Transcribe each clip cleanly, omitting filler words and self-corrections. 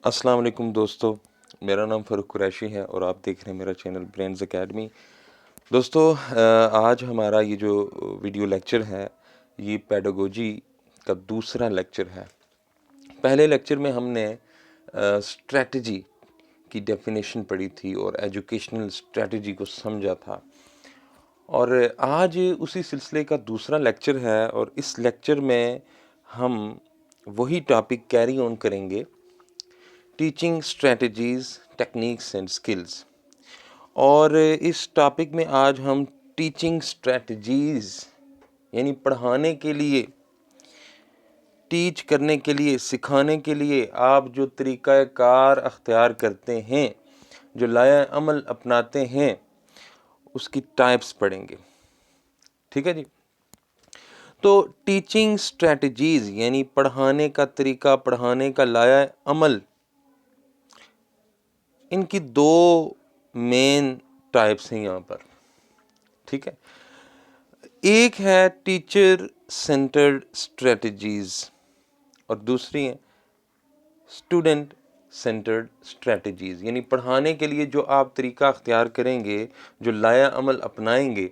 अस्सलाम वालेकुम दोस्तों, मेरा नाम फ़ारूक कुरैशी है और आप देख रहे हैं मेरा चैनल ब्रेन्स एकेडमी। दोस्तों आज हमारा ये जो वीडियो लेक्चर है ये पेडागोजी का दूसरा लेक्चर है। पहले लेक्चर में हमने स्ट्रेटजी की डेफिनेशन पढ़ी थी और एजुकेशनल स्ट्रेटजी को समझा था और आज उसी सिलसिले का दूसरा लेक्चर है और इस लेक्चर में हम वही टॉपिक कैरी ऑन करेंगे, teaching strategies, techniques and skills. और इस टॉपिक में आज हम टीचिंग स्ट्रेटजीज़ यानी पढ़ाने के लिए, टीच करने के लिए, सिखाने के लिए आप जो तरीक़ाकार अख्तियार करते हैं, जो लाया अमल अपनाते हैं, उसकी टाइप्स पढ़ेंगे। ठीक है जी। तो टीचिंग स्ट्रेटजीज़ यानी पढ़ाने का तरीका, पढ़ाने का लाया अमल, इनकी दो मेन टाइप्स हैं यहाँ पर। ठीक है, एक है टीचर सेंटर्ड स्ट्रेटजीज़ और दूसरी है स्टूडेंट सेंटर्ड स्ट्रेटजीज़। यानी पढ़ाने के लिए जो आप तरीका अख्तियार करेंगे, जो लाया अमल अपनाएंगे,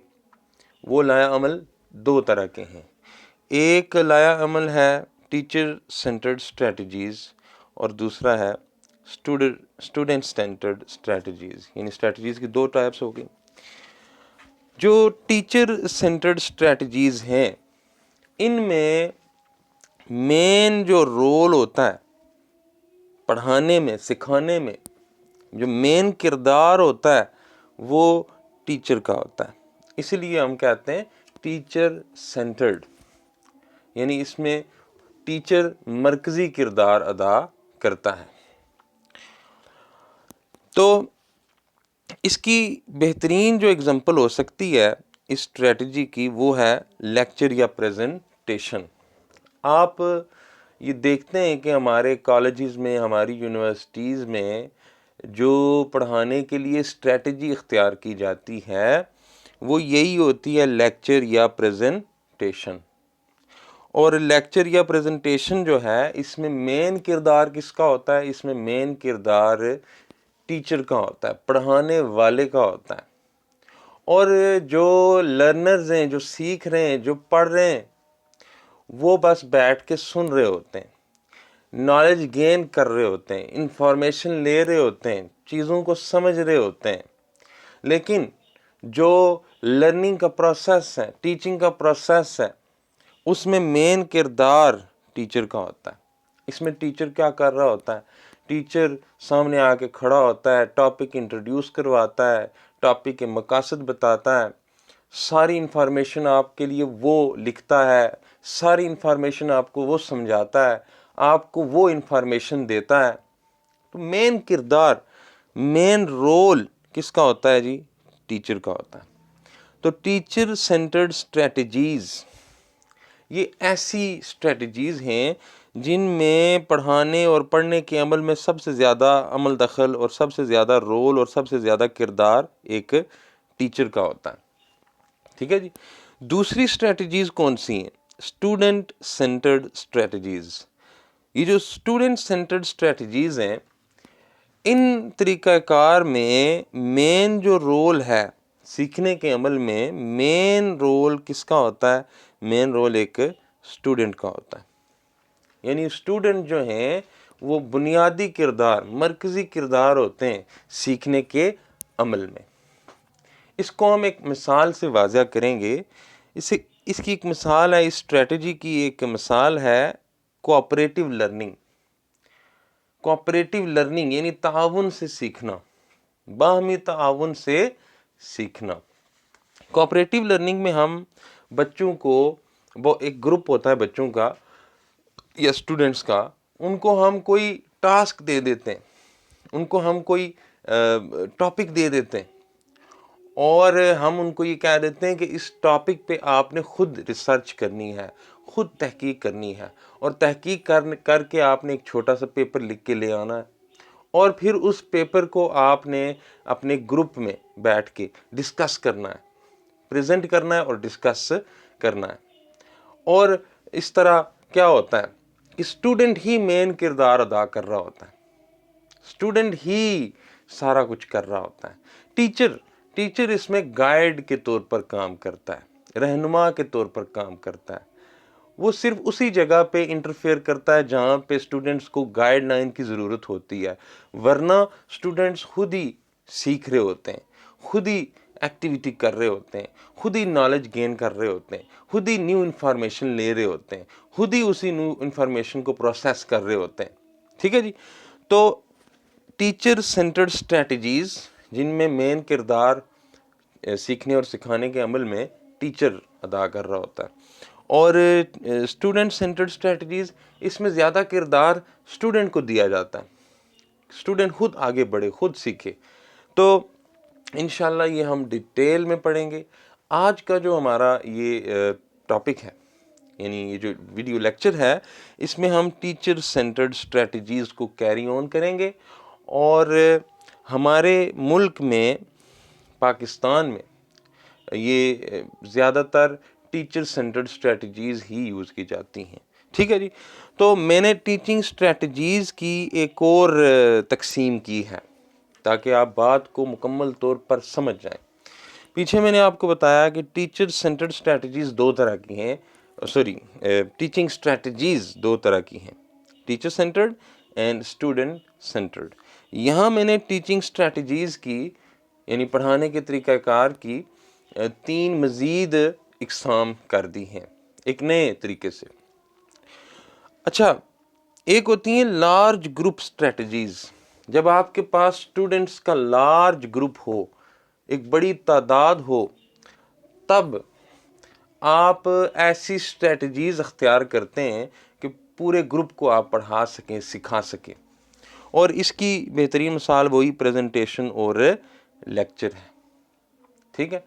वो लाया अमल दो तरह के हैं। एक लाया अमल है टीचर सेंटर्ड स्ट्रेटजीज़ और दूसरा है स्टूडेंट सेंटर्ड स्ट्रेटजीज़। यानी स्ट्रेटजीज़ की दो टाइप्स हो गई। जो टीचर सेंटर्ड स्ट्रेटजीज़ हैं, इनमें मेन जो रोल होता है पढ़ाने में, सिखाने में, जो मेन किरदार होता है वो टीचर का होता है। इसलिए हम कहते हैं टीचर सेंटर्ड, यानी इसमें टीचर मरकज़ी किरदार अदा करता है। तो इसकी बेहतरीन जो एग्जांपल हो सकती है इस स्ट्रेटजी की, वो है लेक्चर या प्रेजेंटेशन। आप ये देखते हैं कि हमारे कॉलेजेस में, हमारी यूनिवर्सिटीज़ में जो पढ़ाने के लिए स्ट्रेटजी इख्तियार की जाती है वो यही होती है, लेक्चर या प्रेजेंटेशन। और लेक्चर या प्रेजेंटेशन जो है, इसमें मेन किरदार किसका होता है? इसमें मेन किरदार टीचर का होता है, पढ़ाने वाले का होता है। और जो लर्नर्स हैं, जो सीख रहे हैं, जो पढ़ रहे हैं, वो बस बैठ के सुन रहे होते हैं, नॉलेज गेन कर रहे होते हैं, इंफॉर्मेशन ले रहे होते हैं, चीज़ों को समझ रहे होते हैं। लेकिन जो लर्निंग का प्रोसेस है, टीचिंग का प्रोसेस है, उसमें मेन किरदार टीचर का होता है। इसमें टीचर क्या कर रहा होता है? टीचर सामने आके खड़ा होता है, टॉपिक इंट्रोड्यूस करवाता है, टॉपिक के मकासद बताता है, सारी इंफॉर्मेशन आपके लिए वो लिखता है, सारी इंफॉर्मेशन आपको वो समझाता है, आपको वो इंफॉर्मेशन देता है। तो मेन किरदार, मेन रोल किसका होता है जी? टीचर का होता है। तो टीचर सेंटर्ड स्ट्रेटजीज़ ये ऐसी स्ट्रेटजीज़ हैं जिनमें पढ़ाने और पढ़ने के अमल में सबसे ज़्यादा अमल दखल और सबसे ज़्यादा रोल और सबसे ज़्यादा किरदार एक टीचर का होता है। ठीक है जी। दूसरी स्ट्रेटजीज़ कौन सी हैं? Student centred strategies. ये जो स्टूडेंट सेंटर्ड स्ट्रेटजीज़ हैं, इन तरीक़ाकार में मेन जो रोल है सीखने के अमल में, मेन रोल किसका होता है? मेन रोल एक स्टूडेंट का होता है। यानी स्टूडेंट जो हैं वो बुनियादी किरदार, मरकज़ी किरदार होते हैं सीखने के अमल में। इसको हम एक मिसाल से वाज़ह करेंगे। इसकी एक मिसाल है, इस स्ट्रेटजी की एक मिसाल है कोऑपरेटिव लर्निंग। कोऑपरेटिव लर्निंग यानी ताउन से सीखना, बाहमी ताउन से सीखना। कोऑपरेटिव लर्निंग में हम बच्चों को, वो एक ग्रुप होता है बच्चों का या स्टूडेंट्स का, उनको हम कोई टास्क दे देते हैं, उनको हम कोई टॉपिक दे देते हैं और हम उनको ये कह देते हैं कि इस टॉपिक पे आपने खुद रिसर्च करनी है, खुद तहकीक करनी है और तहकीक करके आपने एक छोटा सा पेपर लिख के ले आना है और फिर उस पेपर को आपने अपने ग्रुप में बैठ के डिस्कस करना है, प्रेजेंट करना है और डिस्कस करना है। और इस तरह क्या होता है कि स्टूडेंट ही मेन किरदार अदा कर रहा होता है। स्टूडेंट ही सारा कुछ कर रहा होता है। टीचर इसमें गाइड के तौर पर काम करता है, रहनुमा के तौर पर काम करता है। वो सिर्फ उसी जगह पे इंटरफेयर करता है जहाँ पे स्टूडेंट्स को गाइडलाइन की ज़रूरत होती है, वरना स्टूडेंट्स खुद ही सीख रहे होते हैं, खुद ही एक्टिविटी कर रहे होते हैं, खुद ही नॉलेज गेन कर रहे होते हैं, खुद ही न्यू इन्फॉर्मेशन ले रहे होते हैं, खुद ही उसी न्यू इन्फॉर्मेशन को प्रोसेस कर रहे होते हैं। ठीक है जी। तो टीचर सेंटर्ड स्ट्रेटजीज जिनमें मेन किरदार सीखने और सिखाने के अमल में टीचर अदा कर रहा होता है, और स्टूडेंट सेंटर्ड स्ट्रेटजीज इसमें ज़्यादा किरदार स्टूडेंट को दिया जाता है, स्टूडेंट खुद आगे बढ़े, खुद सीखे। तो इंशाल्लाह ये हम डिटेल में पढ़ेंगे। आज का जो हमारा ये टॉपिक है, यानी ये जो वीडियो लेक्चर है, इसमें हम टीचर सेंटर्ड स्ट्रेटजीज़ को कैरी ऑन करेंगे। और हमारे मुल्क में, पाकिस्तान में, ये ज़्यादातर टीचर सेंटर्ड स्ट्रेटजीज़ ही यूज़ की जाती हैं। ठीक है जी। तो मैंने टीचिंग स्ट्रेटजीज़ की एक और तकसीम की है ताकि आप बात को मुकम्मल तौर पर समझ जाएं। पीछे मैंने आपको बताया कि टीचर सेंटर्ड स्ट्रेटजीज़ दो तरह की हैं, टीचिंग स्ट्रेटजीज़ दो तरह की हैं, teacher centred and student centred. यहाँ मैंने टीचिंग स्ट्रेटजीज़ की, यानी पढ़ाने के तरीक़ाकार की 3 मज़ीद इक़साम कर दी हैं एक नए तरीके से। अच्छा, एक होती है लार्ज ग्रुप स्ट्रेटजीज़। जब आपके पास स्टूडेंट्स का लार्ज ग्रुप हो, एक बड़ी तादाद हो, तब आप ऐसी स्ट्रेटजीज़ अख्तियार करते हैं कि पूरे ग्रुप को आप पढ़ा सकें, सिखा सकें। और इसकी बेहतरीन मिसाल वही प्रेजेंटेशन और लेक्चर है। ठीक है,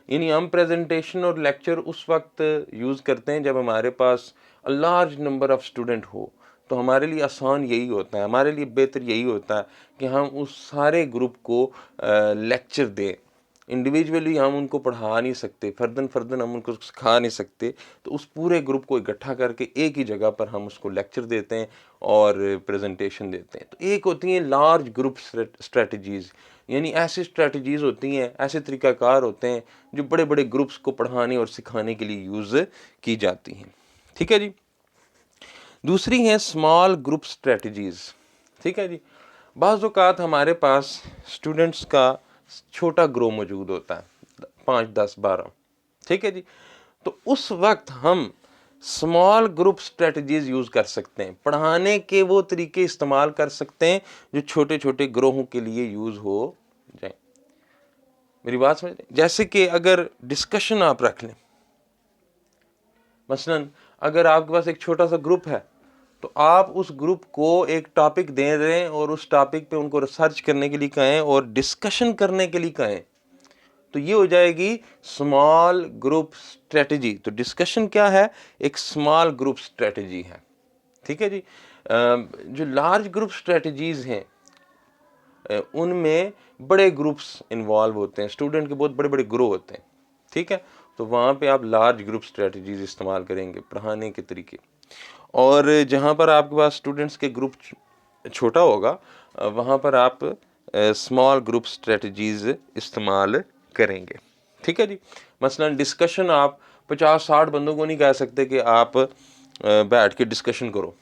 यानी हम प्रेजेंटेशन और लेक्चर उस वक्त यूज़ करते हैं जब हमारे पास लार्ज नंबर ऑफ़ स्टूडेंट हो। तो हमारे लिए आसान यही होता है, हमारे लिए बेहतर यही होता है कि हम उस सारे ग्रुप को लेक्चर दें। इंडिविजुअली हम उनको पढ़ा नहीं सकते, फर्दन हम उनको सिखा नहीं सकते, तो उस पूरे ग्रुप को इकट्ठा करके एक ही जगह पर हम उसको लेक्चर देते हैं और प्रेजेंटेशन देते हैं। तो एक होती हैं लार्ज ग्रुप स्ट्रेटजीज़, यानी ऐसी स्ट्रेटजीज़ होती हैं, ऐसे तरीक़ाकार होते हैं जो बड़े बड़े ग्रुप्स को पढ़ाने और सिखाने के लिए यूज़ की जाती हैं। ठीक है जी। दूसरी है स्मॉल ग्रुप स्ट्रेटजीज़। ठीक है जी। बाज़ औक़ात हमारे पास स्टूडेंट्स का छोटा ग्रुप मौजूद होता है, 5, 10, 12। ठीक है जी। तो उस वक्त हम स्मॉल ग्रुप स्ट्रेटजीज़ यूज़ कर सकते हैं, पढ़ाने के वो तरीके इस्तेमाल कर सकते हैं जो छोटे छोटे ग्रोहों के लिए यूज़ हो जाए। मेरी बात समझ, जैसे कि अगर डिस्कशन आप रख लें, मसलन अगर आपके पास एक छोटा सा ग्रुप है, तो आप उस ग्रुप को एक टॉपिक दे दें और उस टॉपिक पे उनको रिसर्च करने के लिए कहें और डिस्कशन करने के लिए कहें, तो ये हो जाएगी स्मॉल ग्रुप स्ट्रेटजी। तो डिस्कशन क्या है? एक स्मॉल ग्रुप स्ट्रेटजी है। ठीक है जी। जो लार्ज ग्रुप स्ट्रेटजीज हैं उनमें बड़े ग्रुप्स इन्वॉल्व होते हैं, स्टूडेंट के बहुत बड़े बड़े ग्रुप होते हैं। ठीक है, तो वहाँ पे आप लार्ज ग्रुप स्ट्रेटजीज इस्तेमाल करेंगे पढ़ाने के तरीके। और जहाँ पर आपके पास स्टूडेंट्स के ग्रुप छोटा होगा, वहाँ पर आप स्मॉल ग्रुप स्ट्रेटजीज इस्तेमाल करेंगे। ठीक है जी। मसलन डिस्कशन आप 50-60 बंदों को नहीं कह सकते कि आप बैठ के डिस्कशन करो,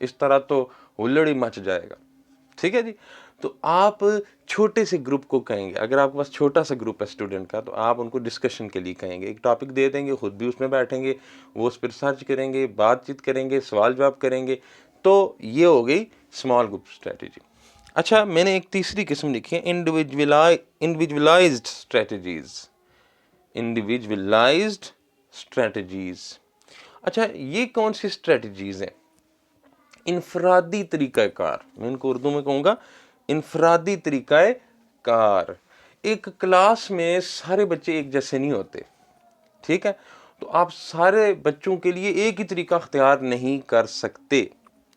इस तरह तो हुल्लड़ ही मच जाएगा। ठीक है जी। तो आप छोटे से ग्रुप को कहेंगे, अगर आपके पास छोटा सा ग्रुप है स्टूडेंट का, तो आप उनको डिस्कशन के लिए कहेंगे, एक टॉपिक दे देंगे, खुद भी उसमें बैठेंगे, वो उस पर रिसर्च करेंगे, बातचीत करेंगे, सवाल जवाब करेंगे। तो ये हो गई स्मॉल ग्रुप स्ट्रेटजी। अच्छा, मैंने एक तीसरी किस्म लिखी है इंडिविजुअलाइज्ड स्ट्रेटजीज। Individualised strategies. अच्छा, ये कौन सी स्ट्रेटजीज हैं? इनफरादी तरीक़ाकार, मैं इनको उर्दू में कहूँगा इनफरादी तरीक़ाकार। एक क्लास में सारे बच्चे एक जैसे नहीं होते। ठीक है, तो आप सारे बच्चों के लिए एक ही तरीका अख्तियार नहीं कर सकते।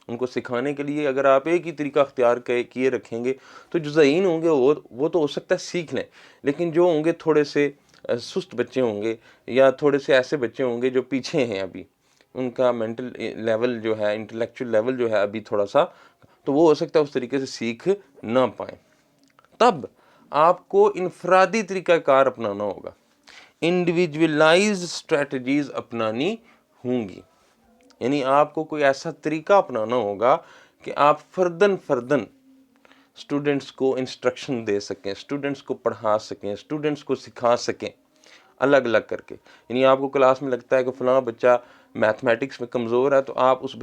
उनको सिखाने के लिए अगर आप एक ही तरीका अख्तियार किए रखेंगे, तो जो ज़हीन होंगे वो तो हो सकता है सीख लें, लेकिन जो होंगे थोड़े से सुस्त बच्चे होंगे या थोड़े से ऐसे बच्चे होंगे जो पीछे हैं, अभी उनका मेंटल लेवल जो है, इंटेलेक्चुअल लेवल जो है अभी थोड़ा सा, तो वो हो सकता है उस तरीके से सीख ना पाए। तब आपको इनफरादी तरीक़ाकार अपनाना होगा, इंडिविजुअलाइज्ड स्ट्रेटजीज अपनानी होंगी। यानी आपको कोई ऐसा तरीका अपनाना होगा कि आप फर्दन स्टूडेंट्स को इंस्ट्रक्शन दे सकें, स्टूडेंट्स को पढ़ा सकें, स्टूडेंट्स को सिखा सकें अलग अलग करके। यानी आपको क्लास में लगता है कि फ़लाँ बच्चा मैथमेटिक्स में कमज़ोर है, तो आप उस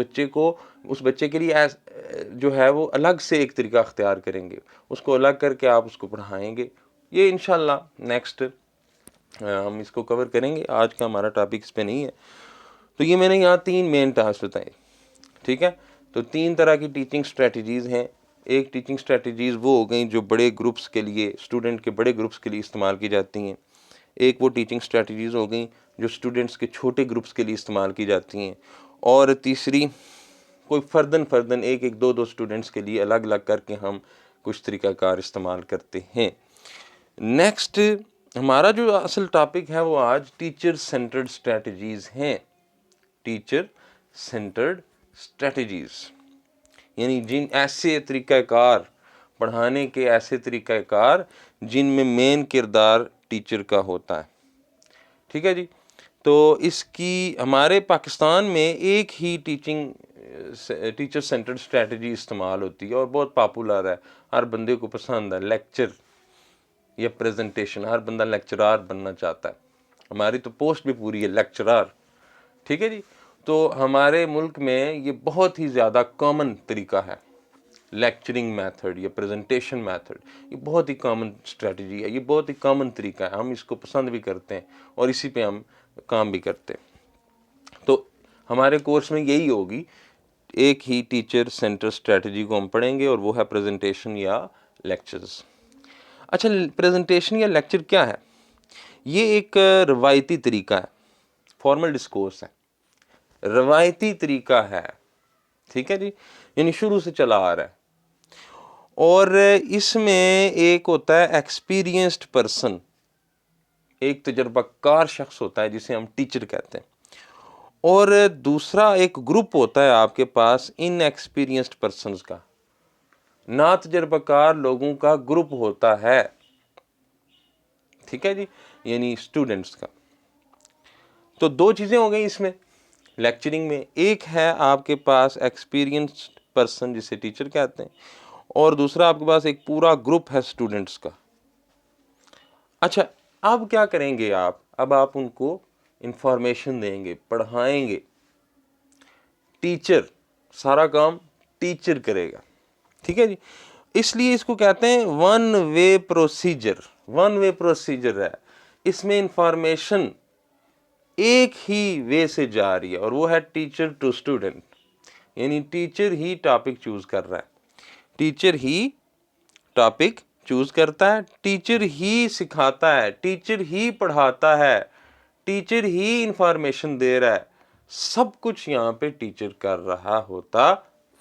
बच्चे के लिए जो है वो अलग से एक तरीका अख्तियार करेंगे, उसको अलग करके आप उसको पढ़ाएंगे। ये इंशाल्लाह नेक्स्ट हम इसको कवर करेंगे, आज का हमारा टॉपिक इस पे नहीं है। तो ये मैंने यहाँ 3 मेन टास्क बताए, ठीक है। तो 3 तरह की टीचिंग स्ट्रेटजीज़ हैं। एक टीचिंग स्ट्रेटजीज़ वो हो गई जो बड़े ग्रुप्स के लिए, स्टूडेंट के बड़े ग्रुप्स के लिए इस्तेमाल की जाती हैं। एक वो टीचिंग स्ट्रेटजीज़ हो गई जो स्टूडेंट्स के छोटे ग्रुप्स के लिए इस्तेमाल की जाती हैं। और तीसरी कोई फर्दन एक एक दो स्टूडेंट्स के लिए अलग अलग करके हम कुछ तरीक़ाकार इस्तेमाल करते हैं। नेक्स्ट हमारा जो असल टॉपिक है वो आज टीचर सेंटर्ड स्ट्रेटजीज़ हैं। टीचर सेंटर्ड स्ट्रेटजीज़ यानी जिन ऐसे तरीक़ाकार, पढ़ाने के ऐसे तरीक़ाकार जिनमें मेन किरदार टीचर का होता है, ठीक है जी। तो इसकी हमारे पाकिस्तान में एक ही टीचर सेंटर्ड स्ट्रेटजी इस्तेमाल होती है और बहुत पॉपुलर है, हर बंदे को पसंद है। लेक्चर या प्रेजेंटेशन, हर बंदा लेक्चरार बनना चाहता है। हमारी तो पोस्ट भी पूरी है लेक्चरार, ठीक है जी। तो हमारे मुल्क में ये बहुत ही ज़्यादा कॉमन तरीका है, लेक्चरिंग मेथड या प्रेजेंटेशन मेथड। ये बहुत ही कॉमन स्ट्रेटजी है, ये बहुत ही कॉमन तरीका है, हम इसको पसंद भी करते हैं और इसी पे हम काम भी करते हैं। तो हमारे कोर्स में यही होगी, एक ही टीचर सेंटर स्ट्रेटजी को हम पढ़ेंगे और वो है प्रेजेंटेशन या लेक्चर्स। अच्छा, प्रेजेंटेशन या लेक्चर क्या है? ये एक रवायती तरीका है, फॉर्मल डिस्कोर्स है, रवायती तरीका है, ठीक है जी, यानी शुरू से चला आ रहा है। और इसमें एक होता है एक्सपीरियंस्ड पर्सन, एक तजर्बाकार शख्स होता है जिसे हम टीचर कहते हैं, और दूसरा एक ग्रुप होता है आपके पास इनएक्सपीरियंस्ड पर्सन्स का, ना तजर्बाकार लोगों का ग्रुप होता है, ठीक है जी, यानी स्टूडेंट्स का। तो 2 चीज़ें हो गई इसमें लेक्चरिंग में, एक है आपके पास एक्सपीरियंस्ड पर्सन जिसे टीचर कहते हैं, और दूसरा आपके पास एक पूरा ग्रुप है स्टूडेंट्स का। अच्छा, अब क्या करेंगे आप? अब आप उनको इंफॉर्मेशन देंगे, पढ़ाएंगे। टीचर, सारा काम टीचर करेगा, ठीक है जी। इसलिए इसको कहते हैं one way procedure. One way procedure है, इसमें इंफॉर्मेशन एक ही वे से जा रही है और वो है टीचर टू स्टूडेंट, यानी टीचर ही टॉपिक चूज कर रहा है, टीचर ही टॉपिक चूज करता है, टीचर ही सिखाता है, टीचर ही पढ़ाता है, टीचर ही इंफॉर्मेशन दे रहा है, सब कुछ यहाँ पे टीचर कर रहा होता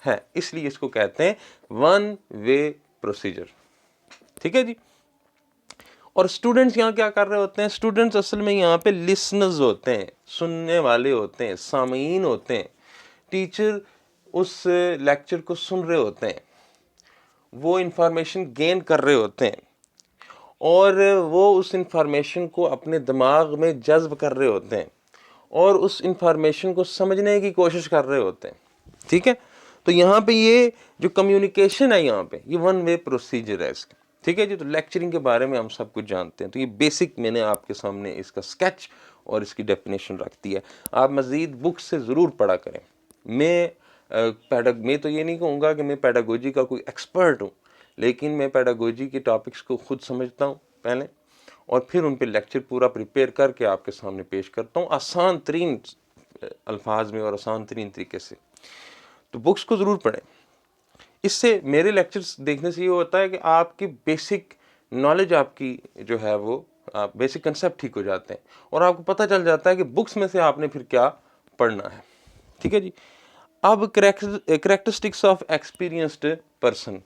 है। इसलिए इसको कहते हैं वन वे प्रोसीजर, ठीक है जी। और स्टूडेंट्स यहाँ क्या कर रहे होते हैं? स्टूडेंट्स असल में यहाँ पे लिसनर्स होते हैं, सुनने वाले होते हैं, सामीन होते हैं। टीचर उस लेक्चर को सुन रहे होते हैं, वो इंफॉर्मेशन गेन कर रहे होते हैं और वो उस इंफॉर्मेशन को अपने दिमाग में जज्ब कर रहे होते हैं और उस इंफॉर्मेशन को समझने की कोशिश कर रहे होते हैं, ठीक है। तो यहाँ पे ये जो कम्युनिकेशन है, यहाँ पे ये वन वे प्रोसीजर है इसका, ठीक है जी। तो लेक्चरिंग के बारे में हम सब कुछ जानते हैं, तो ये बेसिक मैंने आपके सामने इसका स्केच और इसकी डेफिनेशन रख दी है। आप मज़ीद बुक से ज़रूर पढ़ा करें। मैं तो ये नहीं कहूँगा कि मैं पेडागोजी का कोई एक्सपर्ट हूँ, लेकिन मैं पेडागोजी के टॉपिक्स को खुद समझता हूँ पहले और फिर उन पे लेक्चर पूरा प्रिपेयर करके आपके सामने पेश करता हूँ आसान तरीन अल्फाज में और आसान तरीन तरीके से। तो बुक्स को ज़रूर पढ़ें। इससे मेरे लेक्चर्स देखने से ये होता है कि आपकी बेसिक नॉलेज, आपकी जो है वो बेसिक कंसेप्ट ठीक हो जाते हैं और आपको पता चल जाता है कि बुक्स में से आपने फिर क्या पढ़ना है, ठीक है जी। अब करेक्टरिस्टिक्स ऑफ एक्सपीरियंस्ड पर्सन,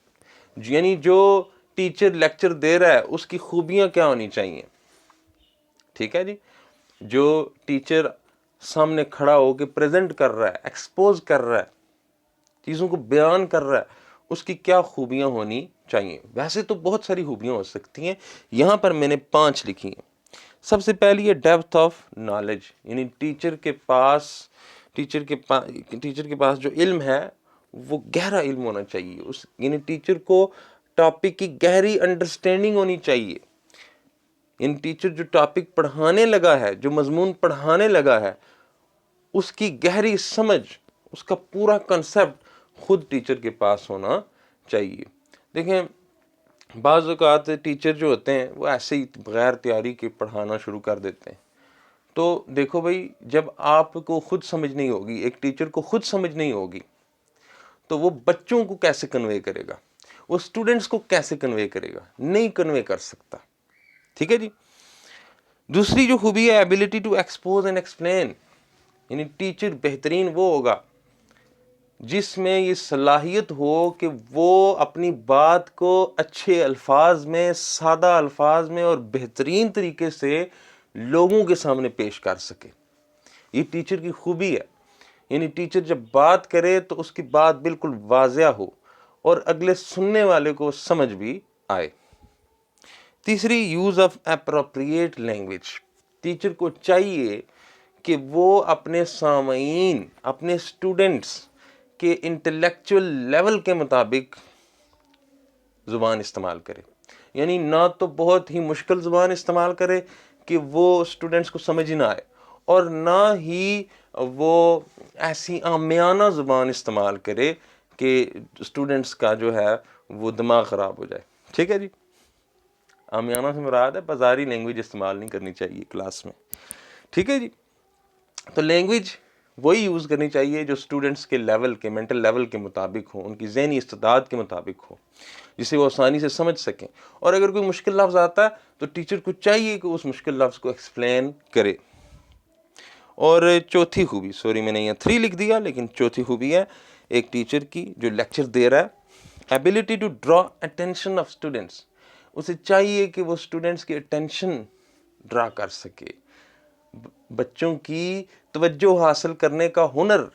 यानी जो टीचर लेक्चर दे रहा है उसकी खूबियां क्या होनी चाहिए, ठीक है जी। जो टीचर सामने खड़ा होकर प्रेजेंट कर रहा है, एक्सपोज कर रहा है, चीज़ों को बयान कर रहा है, उसकी क्या खूबियां होनी चाहिए। वैसे तो बहुत सारी खूबियां हो सकती हैं, यहाँ पर मैंने 5 लिखी हैं। सबसे पहली है डेप्थ ऑफ नॉलेज, यानी टीचर के पास जो इल्म है वो गहरा इल्म होना चाहिए। उस यानी टीचर को टॉपिक की गहरी अंडरस्टैंडिंग होनी चाहिए। इन टीचर जो टॉपिक पढ़ाने लगा है, जो मजमून पढ़ाने लगा है, उसकी गहरी समझ, उसका पूरा कंसेप्ट खुद टीचर के पास होना चाहिए। देखें, बाज़ औक़ात टीचर जो होते हैं वो ऐसे ही बगैर तैयारी के पढ़ाना शुरू कर देते हैं। तो देखो भाई, जब आपको खुद समझ नहीं होगी, एक टीचर को खुद समझ नहीं होगी, तो वो बच्चों को कैसे कन्वे करेगा, वो स्टूडेंट्स को कैसे कन्वे करेगा? नहीं कन्वे कर सकता। ठीक है जी। दूसरी जो खूबी है, ability to expose and explain, यानी टीचर बेहतरीन वो होगा जिसमें ये सलाहियत हो कि वो अपनी बात को अच्छे अल्फाज में, सादा अल्फाज में और बेहतरीन तरीके से लोगों के सामने पेश कर सके। ये टीचर की खूबी है। यानी टीचर जब बात करे तो उसकी बात बिल्कुल वाज़िया हो और अगले सुनने वाले को समझ भी आए। तीसरी, use of appropriate language. Teacher को चाहिए कि वो अपने सामईन, अपने स्टूडेंट्स के इंटेलेक्चुअल लेवल के मुताबिक ज़ुबान इस्तेमाल करे। यानी ना तो बहुत ही मुश्किल ज़ुबान इस्तेमाल करे कि वो स्टूडेंट्स को समझ ही ना आए, और ना ही वो ऐसी आमियाना ज़ुबान इस्तेमाल करे कि स्टूडेंट्स का जो है वो दिमाग ख़राब हो जाए। ठीक है जी। आमियाना से मुराद है बाजारी लैंग्वेज इस्तेमाल नहीं करनी चाहिए क्लास में। ठीक है जी। तो लैंग्वेज वही यूज़ करनी चाहिए जो स्टूडेंट्स के लेवल के, मेंटल लेवल के मुताबिक हो, उनकी ज़हनी इस्तेदाद के मुताबिक हो, जिसे वो आसानी से समझ सकें। और अगर कोई मुश्किल लफ्ज़ आता है तो टीचर को चाहिए कि उस मुश्किल लफ्ज़ को एक्सप्लेन करे। और चौथी खूबी, सॉरी मैंने यहाँ 3 लिख दिया, लेकिन चौथी खूबी है एक टीचर की जो लेक्चर दे रहा है, ability to draw attention of students. उसे चाहिए कि वो स्टूडेंट्स की अटेंशन ड्रा कर सके, बच्चों की तवज्जो हासिल करने का हुनर।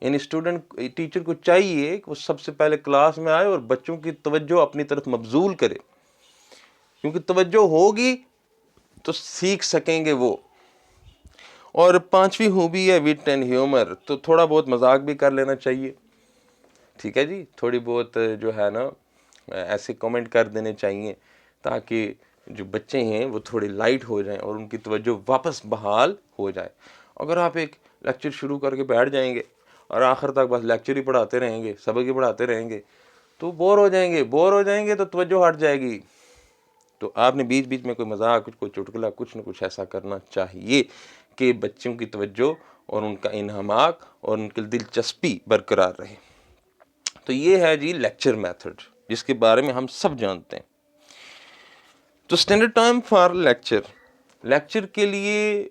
यानी टीचर को चाहिए कि वो सबसे पहले क्लास में आए और बच्चों की तवज्जो अपनी तरफ मबजूल करे, क्योंकि तवज्जो होगी तो सीख सकेंगे वो। और 5वीं खूबी है विट एंड ह्यूमर। तो थोड़ा बहुत मजाक भी कर लेना चाहिए। ठीक है जी। थोड़ी बहुत जो है ना ऐसे कमेंट कर देने चाहिए ताकि जो बच्चे हैं वो थोड़े लाइट हो जाएं और उनकी तवज्जो वापस बहाल हो जाए। अगर आप एक लेक्चर शुरू करके बैठ जाएंगे और आखिर तक बस लेक्चर ही पढ़ाते रहेंगे, सबक ही पढ़ाते रहेंगे, तो बोर हो जाएंगे तो तवज्जो हट जाएगी। तो आपने बीच बीच में कोई मजाक, कोई चुटकुला, कुछ न कुछ ऐसा करना चाहिए कि बच्चों की तवज्जो और उनका इन्हमाक और उनकी दिलचस्पी बरकरार रहे। तो ये है जी लेक्चर मेथड, जिसके बारे में हम सब जानते हैं। तो standard time for lecture, lecture के लिए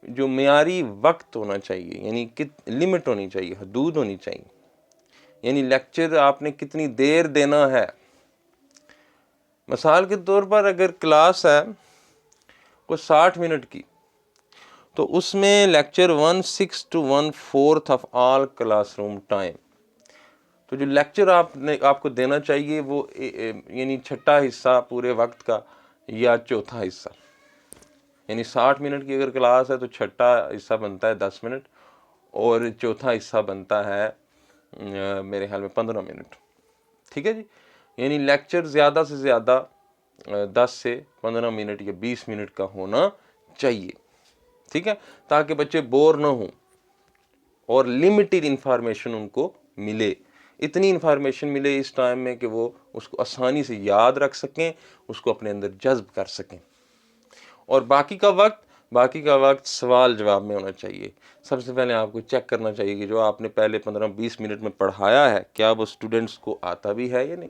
जो मियारी वक्त होना चाहिए, यानी कि लिमिट होनी चाहिए, हदूद होनी चाहिए। यानी लेक्चर आपने कितनी देर देना है। मिसाल के तौर पर अगर क्लास है कोई 60 मिनट की, तो उसमें lecture 1/6 to 1/4 of all classroom time. तो जो लेक्चर आपको देना चाहिए वो यानी छठा हिस्सा पूरे वक्त का या चौथा हिस्सा। यानी 60 मिनट की अगर क्लास है तो छठा हिस्सा बनता है 10 मिनट और चौथा हिस्सा बनता है मेरे ख्याल में 15 मिनट। ठीक है जी। यानी लेक्चर ज़्यादा से ज़्यादा 10 से 15 मिनट या 20 मिनट का होना चाहिए। ठीक है, ताकि बच्चे बोर ना हों और लिमिटेड इंफॉर्मेशन उनको मिले। इतनी इंफॉर्मेशन मिले इस टाइम में कि वो उसको आसानी से याद रख सकें, उसको अपने अंदर जज्ब कर सकें। और बाकी का वक्त सवाल जवाब में होना चाहिए। सबसे पहले आपको चेक करना चाहिए कि जो आपने पहले 15-20 मिनट में पढ़ाया है क्या वो स्टूडेंट्स को आता भी है या नहीं,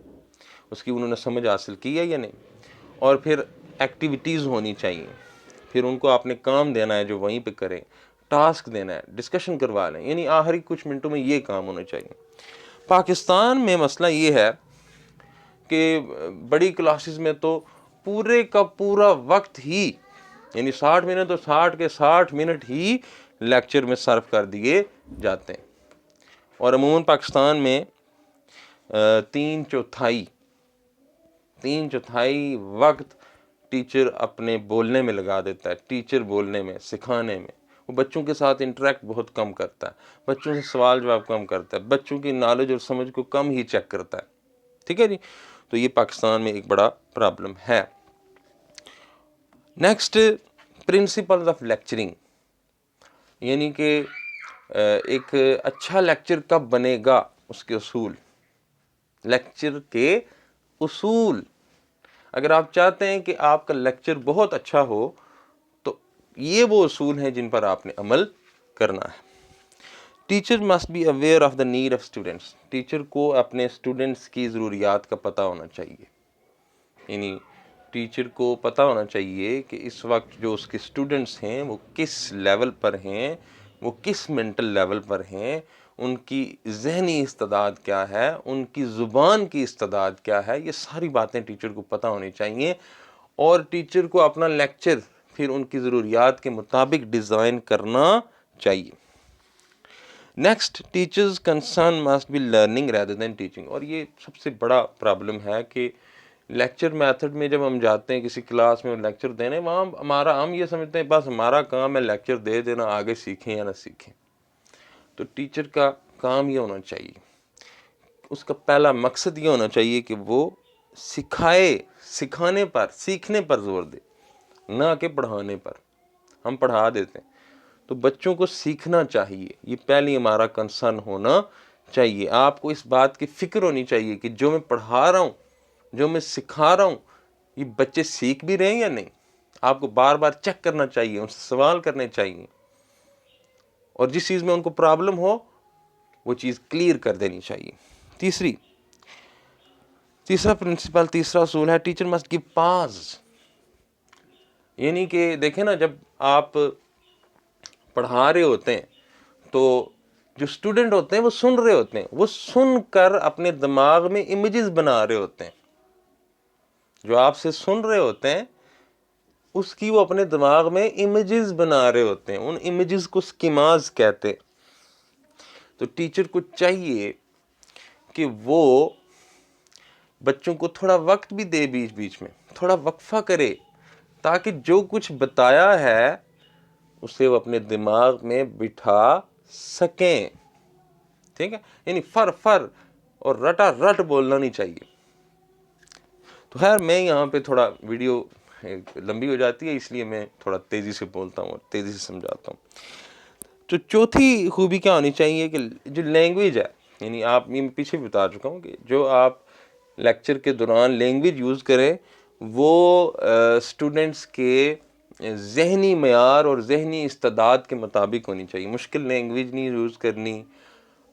उसकी उन्होंने समझ हासिल की है या नहीं। और फिर एक्टिविटीज़ होनी चाहिए, फिर उनको आपने काम देना है जो वहीं पे करें, टास्क देना है, डिस्कशन करवा लें। यानी आखिरी कुछ मिनटों में ये काम होना चाहिए। पाकिस्तान में मसला ये है कि बड़ी क्लासेस में तो पूरे का पूरा वक्त ही, यानी 60 मिनट तो 60 के 60 मिनट ही लेक्चर में सर्व कर दिए जाते हैं। और अमूमन पाकिस्तान में तीन चौथाई वक्त टीचर अपने बोलने में लगा देता है, टीचर बोलने में, सिखाने में। वो बच्चों के साथ इंटरेक्ट बहुत कम करता है, बच्चों से सवाल जवाब कम करता है, बच्चों की नॉलेज और समझ को कम ही चेक करता है। ठीक है जी, तो ये पाकिस्तान में एक बड़ा प्रॉब्लम है। नेक्स्ट, प्रिंसिपल्स ऑफ लेक्चरिंग, यानी कि एक अच्छा लेक्चर कब बनेगा, उसके उसूल, लेक्चर के उसूल। अगर आप चाहते हैं कि आपका लेक्चर बहुत अच्छा हो तो ये वो उसूल हैं जिन पर आपने अमल करना है। Teacher must be aware of the need of students, teacher को अपने स्टूडेंट्स की ज़रूरियात का पता होना चाहिए। यानी टीचर को पता होना चाहिए कि इस वक्त जो उसके स्टूडेंट्स हैं वो किस लेवल पर हैं, वो किस मेंटल लेवल पर हैं, उनकी जहनी इस्तेदाद क्या है, उनकी ज़ुबान की इस्तेदाद क्या है, ये सारी बातें टीचर को पता होनी चाहिए। और टीचर को अपना लेक्चर फिर उनकी ज़रूरियात के मुताबिक डिज़ाइन करना चाहिए। Next, teachers concern must be learning rather than teaching. और ये सबसे बड़ा प्रॉब्लम है कि लेक्चर मेथड में जब हम जाते हैं किसी क्लास में लेक्चर देने, वहाँ हम ये समझते हैं बस हमारा काम है लेक्चर दे देना, आगे सीखें या ना सीखें। तो टीचर का काम ये होना चाहिए, उसका पहला मकसद ये होना चाहिए कि वो सिखाए, सिखाने पर, सीखने पर जोर दे, ना कि पढ़ाने पर। हम पढ़ा देते हैं, तो बच्चों को सीखना चाहिए, ये पहले हमारा कंसर्न होना चाहिए। आपको इस बात की फिक्र होनी चाहिए कि जो मैं पढ़ा रहा हूँ, जो मैं सिखा रहा हूँ, ये बच्चे सीख भी रहे हैं या नहीं। आपको बार बार चेक करना चाहिए, उनसे सवाल करने चाहिए, और जिस चीज़ में उनको प्रॉब्लम हो वो चीज़ क्लियर कर देनी चाहिए। तीसरा प्रिंसिपल, तीसरा असूल है, टीचर मस्ट गिव पाज। यानी कि देखें ना, जब आप पढ़ा रहे होते हैं तो जो स्टूडेंट होते हैं वो सुन रहे होते हैं, वो सुनकर अपने दिमाग में इमेजेस बना रहे होते हैं। जो आपसे सुन रहे होते हैं उसकी वो अपने दिमाग में इमेजेस बना रहे होते हैं, उन इमेजेस को स्कीमाज कहते हैं। तो टीचर को चाहिए कि वो बच्चों को थोड़ा वक्त भी दे, बीच बीच में थोड़ा वक्फा करे, ताकि जो कुछ बताया है उसे वो अपने दिमाग में बिठा सकें। ठीक है, यानी फर फर और रटा रट बोलना नहीं चाहिए। तो खैर, मैं यहाँ पे थोड़ा वीडियो लंबी हो जाती है, इसलिए मैं थोड़ा तेज़ी से बोलता हूँ और तेज़ी से समझाता हूँ। तो चौथी खूबी क्या होनी चाहिए कि जो लैंग्वेज है, यानी आप, मैं पीछे भी बता चुका हूँ कि जो आप लेक्चर के दौरान लैंग्वेज यूज़ करें वो स्टूडेंट्स के जहनी मयार और जहनी इस्तेदाद के मुताबिक होनी चाहिए। मुश्किल लैंग्वेज नहीं यूज़ करनी,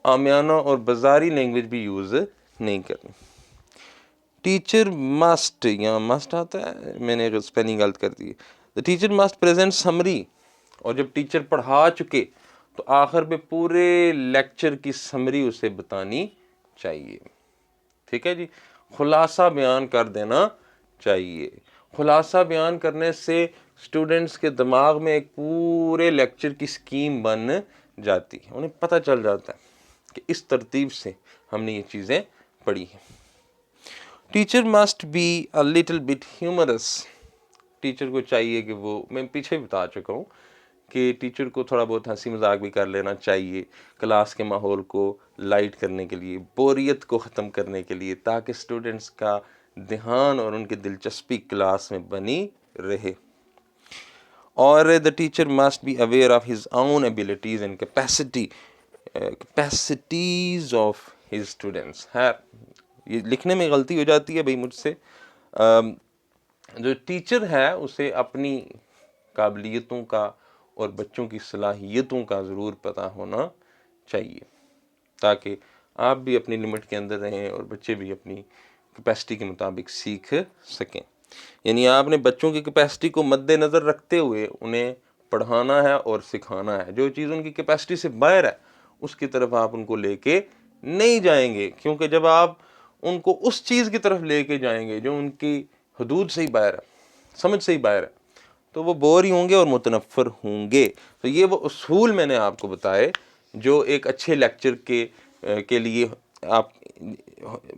आमियाना और बाजारी लैंग्वेज भी यूज़ नहीं करनी। टीचर मस्ट, यहाँ मस्ट आता है, मैंने स्पेलिंग गलत कर दी। The teacher must present summary, और जब टीचर पढ़ा चुके तो आखिर में पूरे लेक्चर की समरी उसे बतानी चाहिए। ठीक है जी, खुलासा बयान कर देना चाहिए। खुलासा बयान करने से स्टूडेंट्स के दिमाग में एक पूरे लेक्चर की स्कीम बन जाती है, उन्हें पता चल जाता है कि इस तरतीब से हमने ये चीज़ें पढ़ी हैं। Teacher must be a little bit humorous, teacher को चाहिए कि वो, मैं पीछे बता चुका हूँ कि टीचर को थोड़ा बहुत हंसी मजाक भी कर लेना चाहिए, क्लास के माहौल को लाइट करने के लिए, बोरियत को ख़त्म करने के लिए, ताकि स्टूडेंट्स का ध्यान और उनकी दिलचस्पी क्लास में बनी रहे। और the teacher must be aware of his own abilities and capacities of his students. है, ये लिखने में गलती हो जाती है भाई मुझसे। जो टीचर है उसे अपनी काबिलियतों का और बच्चों की सलाहियतों का ज़रूर पता होना चाहिए, ताकि आप भी अपनी लिमिट के अंदर रहें और बच्चे भी अपनी कैपेसिटी के मुताबिक सीख सकें। यानी आपने बच्चों की कैपेसिटी को मद्देनज़र रखते हुए उन्हें पढ़ाना है और सिखाना है। जो चीज़ उनकी कैपेसिटी से बाहर है उसकी तरफ आप उनको लेके नहीं जाएंगे, क्योंकि जब आप उनको उस चीज़ की तरफ लेके जाएंगे जो उनकी हदूद से ही बाहर है, समझ से ही बाहर है, तो वो बोर ही होंगे और मुतनफ़र होंगे। तो ये वो उसूल मैंने आपको बताए जो एक अच्छे लेक्चर के लिए आप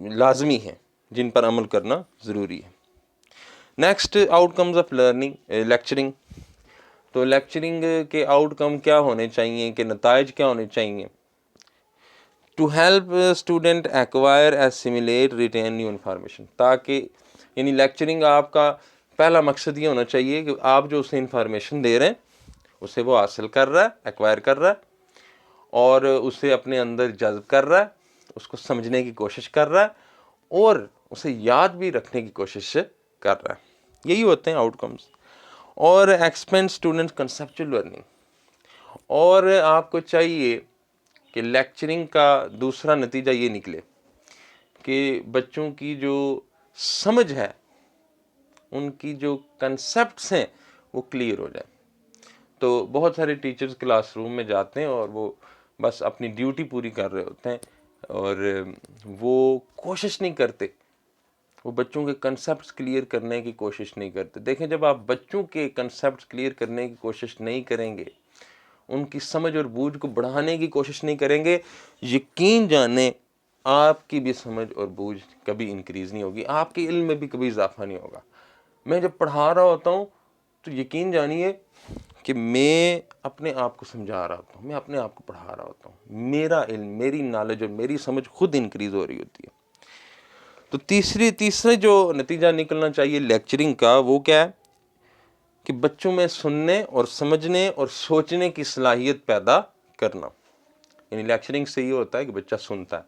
लाजमी हैं, जिन पर अमल करना ज़रूरी है। Next, outcomes of learning lecturing. तो लेक्चरिंग के आउटकम क्या होने चाहिए, कि नताइज क्या होने चाहिए? To help student acquire assimilate retain new information, ताकि यानी लेक्चरिंग आपका पहला मकसद ये होना चाहिए कि आप जो उसे इंफॉर्मेशन दे रहे हैं उसे वो हासिल कर रहा है, एक्वायर कर रहा है और उसे अपने अंदर जज्ब कर रहा है, उसको समझने की कोशिश कर रहा है और उसे याद भी रखने की कोशिश कर रहा है। यही होते हैं आउटकम्स। और एक्सपेंड स्टूडेंट्स कंसेप्चुअल लर्निंग। और आपको चाहिए कि लेक्चरिंग का दूसरा नतीजा ये निकले कि बच्चों की जो समझ है, उनकी जो कंसेप्ट्स हैं वो क्लियर हो जाए। तो बहुत सारे टीचर्स क्लासरूम में जाते हैं और वो बस अपनी ड्यूटी पूरी कर रहे होते हैं और वो कोशिश नहीं करते, वो बच्चों के कंसेप्ट्स क्लियर करने की कोशिश नहीं करते। देखें, जब आप बच्चों के कंसेप्ट्स क्लियर करने की कोशिश नहीं करेंगे, उनकी समझ और बूझ को बढ़ाने की कोशिश नहीं करेंगे, यकीन जाने आपकी भी समझ और बूझ कभी इंक्रीज नहीं होगी, आपके इल्म में भी कभी इजाफा नहीं होगा। मैं जब पढ़ा रहा होता हूँ तो यकीन जानिए कि मैं अपने आप को समझा रहा होता हूँ, मैं अपने आप को पढ़ा रहा होता हूँ, मेरा इल्म, मेरी नॉलेज और मेरी समझ खुद इंक्रीज हो रही होती है। तो तीसरे जो नतीजा निकलना चाहिए लेक्चरिंग का, वो क्या है कि बच्चों में सुनने और समझने और सोचने की सलाहियत पैदा करना। यानी लेक्चरिंग से ये होता है कि बच्चा सुनता है,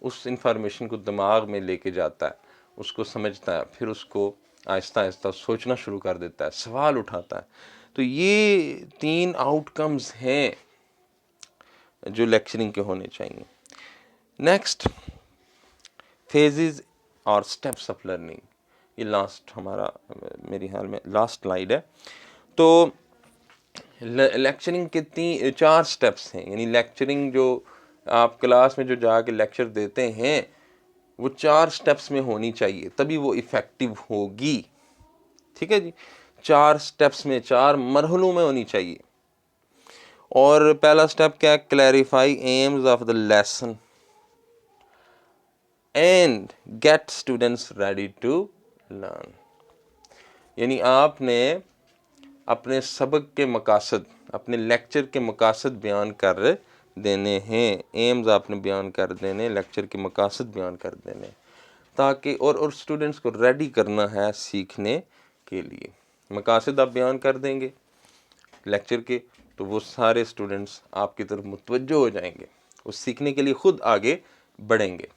उस इंफॉर्मेशन को दिमाग में लेके जाता है, उसको समझता है, फिर उसको आहिस्ता आहिस्ता सोचना शुरू कर देता है, सवाल उठाता है। तो ये 3 आउटकम्स हैं जो लेक्चरिंग के होने चाहिए। नेक्स्ट, फेजेस और स्टेप्स ऑफ लर्निंग। ये लास्ट हमारा, मेरे ख्याल में लास्ट स्लाइड है। तो लेक्चरिंग के 4 स्टेप्स हैं। यानी लेक्चरिंग जो आप क्लास में जो जाके लेक्चर देते हैं वो 4 स्टेप्स में होनी चाहिए, तभी वो इफ़ेक्टिव होगी। ठीक है जी, 4 स्टेप्स में, 4 मरहलों में होनी चाहिए। और पहला स्टेप क्या है? Clarify aims of the lesson and get students ready to learn. यानी आपने अपने सबक के मकासद, अपने लेक्चर के मकासद बयान कर देने हैं, एम्स आपने बयान कर देने, लेक्चर के मकासद बयान कर देने, ताकि और स्टूडेंट्स को रेडी करना है सीखने के लिए। मकासद आप बयान कर देंगे लेक्चर के तो वो सारे स्टूडेंट्स आपकी तरफ मुतवज्जो हो जाएंगे, वो सीखने के लिए खुद आगे बढ़ेंगे।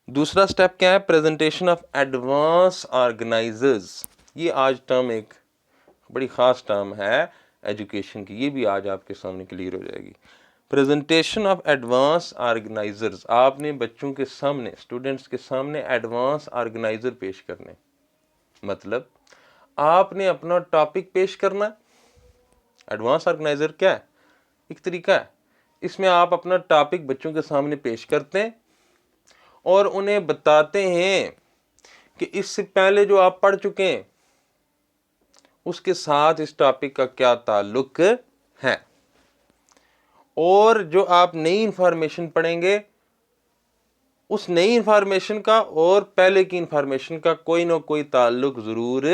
दूसरा स्टेप क्या है? Presentation of advance organizers. ये आज टर्म एक बड़ी ख़ास टर्म है एजुकेशन की, ये भी आज आपके सामने क्लियर हो जाएगी। Presentation of advance organizers. आपने बच्चों के सामने, स्टूडेंट्स के सामने एडवांस ऑर्गेनाइजर पेश करने, मतलब आपने अपना टॉपिक पेश करना। एडवांस ऑर्गेनाइजर क्या है? एक तरीका है, इसमें आप अपना टॉपिक बच्चों के सामने पेश करते हैं और उन्हें बताते हैं कि इससे पहले जो आप पढ़ चुके हैं उसके साथ इस टॉपिक का क्या ताल्लुक है, और जो आप नई इंफॉर्मेशन पढ़ेंगे उस नई इंफॉर्मेशन का और पहले की इंफॉर्मेशन का कोई ना कोई ताल्लुक जरूर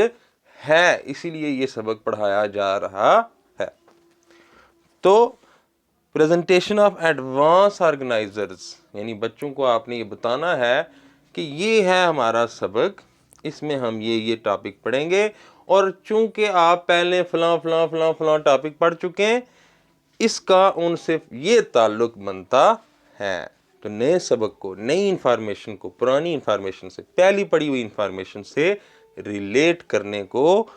है, इसीलिए ये सबक पढ़ाया जा रहा है। तो प्रेजेंटेशन ऑफ एडवांस ऑर्गेनाइजर्स, यानी बच्चों को आपने ये बताना है कि ये है हमारा सबक, इसमें हम ये टॉपिक पढ़ेंगे और चूंकि आप पहले फलां फलां फलां फलां टॉपिक पढ़ चुके हैं, इसका उनसे ये ताल्लुक बनता है। तो नए सबक को, नई इंफॉर्मेशन को पुरानी इंफॉर्मेशन से, पहली पढ़ी हुई इंफॉर्मेशन से रिलेट करने को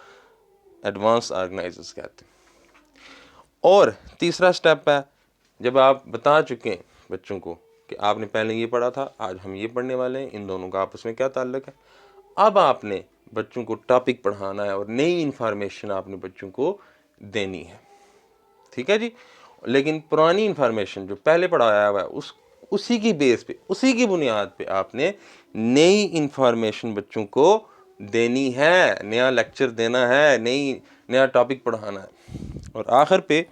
एडवांस ऑर्गेनाइजर्स कहते हैं। और तीसरा स्टेप है, जब आप बता चुके हैं बच्चों को कि आपने पहले ये पढ़ा था, आज हम ये पढ़ने वाले हैं, इन दोनों का आपस में क्या ताल्लुक है, अब आपने बच्चों को टॉपिक पढ़ाना है और नई इंफॉर्मेशन आपने बच्चों को देनी है। ठीक है जी, लेकिन पुरानी इंफॉर्मेशन जो पहले पढ़ाया हुआ है उसी की बेस पे, उसी की बुनियाद पे आपने नई इंफॉर्मेशन बच्चों को देनी है, नया लेक्चर देना है, नया टॉपिक पढ़ाना है। और आखिर पे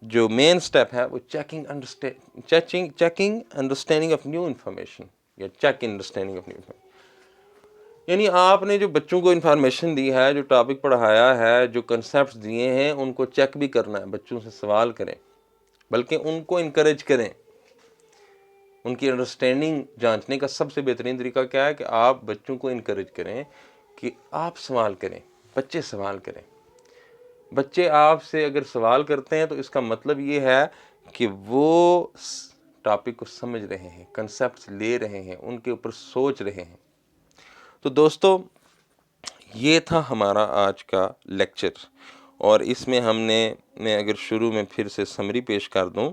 जो मेन स्टेप है वो checking understanding of new information या check understanding of new information. यानी आपने जो बच्चों को इन्फॉर्मेशन दी है, जो टॉपिक पढ़ाया है, जो कंसेप्ट दिए हैं, उनको चेक भी करना है, बच्चों से सवाल करें, बल्कि उनको इनकरेज करें। उनकी अंडरस्टैंडिंग जांचने का सबसे बेहतरीन तरीका क्या है कि आप बच्चों को इनकरेज करें कि आप सवाल करें, बच्चे सवाल करें। बच्चे आपसे अगर सवाल करते हैं तो इसका मतलब ये है कि वो टॉपिक को समझ रहे हैं, कंसेप्ट ले रहे हैं, उनके ऊपर सोच रहे हैं। तो दोस्तों, ये था हमारा आज का लेक्चर, और इसमें मैं अगर शुरू में फिर से समरी पेश कर दूं,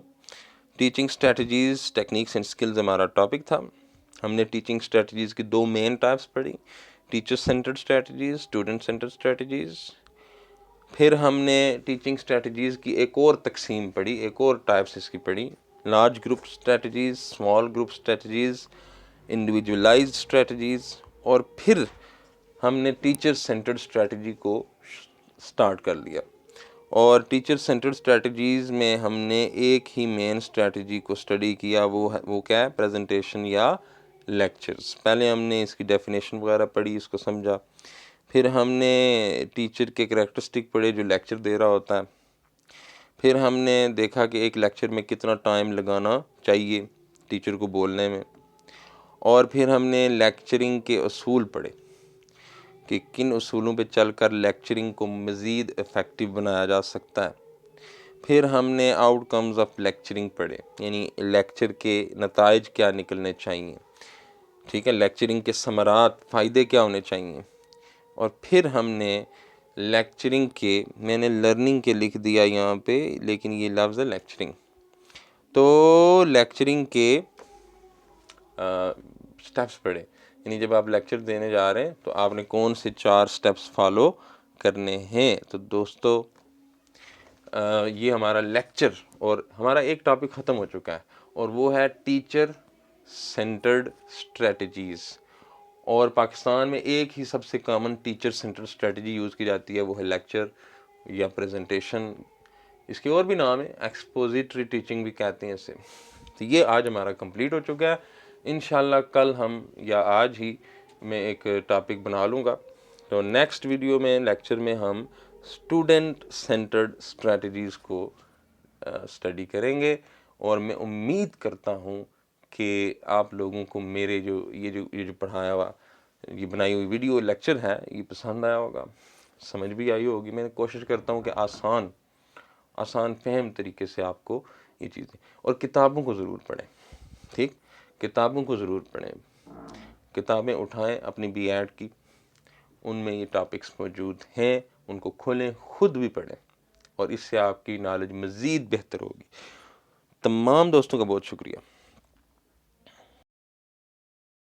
teaching strategies, techniques and skills हमारा टॉपिक था। हमने टीचिंग स्ट्रेटजीज़ की 2 मेन टाइप्स पढ़ी, teacher centred strategies, student centred strategies. फिर हमने टीचिंग स्ट्रेटजीज़ की एक और तकसीम पढ़ी, एक और टाइप्स इसकी पढ़ी, large group strategies, small group strategies, individualised strategies. और फिर हमने टीचर सेंटर्ड स्ट्रेटजी को स्टार्ट कर लिया। और टीचर सेंटर्ड स्ट्रेटजीज़ में हमने एक ही मेन स्ट्रेटजी को स्टडी किया, वो क्या है, प्रेजेंटेशन या लेक्चर्स। पहले हमने इसकी डेफिनेशन वगैरह पढ़ी, इसको समझा। फिर हमने टीचर के करैक्टरिस्टिक पढ़े जो लेक्चर दे रहा होता है। फिर हमने देखा कि एक लेक्चर में कितना टाइम लगाना चाहिए टीचर को बोलने में। और फिर हमने लेक्चरिंग के असूल पढ़े कि किन उसूलों पे चलकर लेक्चरिंग को मज़ीद इफ़ेक्टिव बनाया जा सकता है। फिर हमने आउटकम्स ऑफ लेक्चरिंग पढ़े, यानी लेक्चर के नताइज क्या निकलने चाहिए, ठीक है, लेक्चरिंग के समरात, फ़ायदे क्या होने चाहिए। और फिर हमने लेक्चरिंग के, मैंने लर्निंग के लिख दिया यहाँ पे, लेकिन ये लफ्ज़ है लेक्चरिंग। तो लेक्चरिंग के स्टेप्स पढ़े, यानी जब आप लेक्चर देने जा रहे हैं तो आपने कौन से 4 स्टेप्स फॉलो करने हैं। तो दोस्तों, ये हमारा लेक्चर और हमारा एक टॉपिक ख़त्म हो चुका है, और वो है टीचर सेंटर्ड स्ट्रेटजीज़। और पाकिस्तान में एक ही सबसे common teacher centred strategy use की जाती है, वो है लेक्चर या प्रेजेंटेशन। इसके और भी नाम है, एक्सपोजिटरी टीचिंग भी कहते हैं इसे। तो ये आज हमारा कंप्लीट हो चुका है। इंशाल्लाह कल हम या आज ही मैं एक टॉपिक बना लूँगा। तो नेक्स्ट वीडियो में, लेक्चर में हम स्टूडेंट सेंटर्ड स्ट्रेटजीज़ को स्टडी करेंगे। और मैं उम्मीद करता हूँ कि आप लोगों को मेरे ये जो पढ़ाया हुआ, ये बनाई हुई वीडियो लेक्चर है, ये पसंद आया होगा, समझ भी आई होगी। मैं कोशिश करता हूँ कि आसान फहम तरीके से आपको ये चीज़ें, और किताबों को ज़रूर पढ़ें, ठीक, किताबों को ज़रूर पढ़ें। किताबें उठाएं अपनी B.Ed की, उनमें ये टॉपिक्स मौजूद हैं, उनको खोलें, ख़ुद भी पढ़ें, और इससे आपकी नॉलेज मज़ीद बेहतर होगी। तमाम दोस्तों का बहुत शुक्रिया।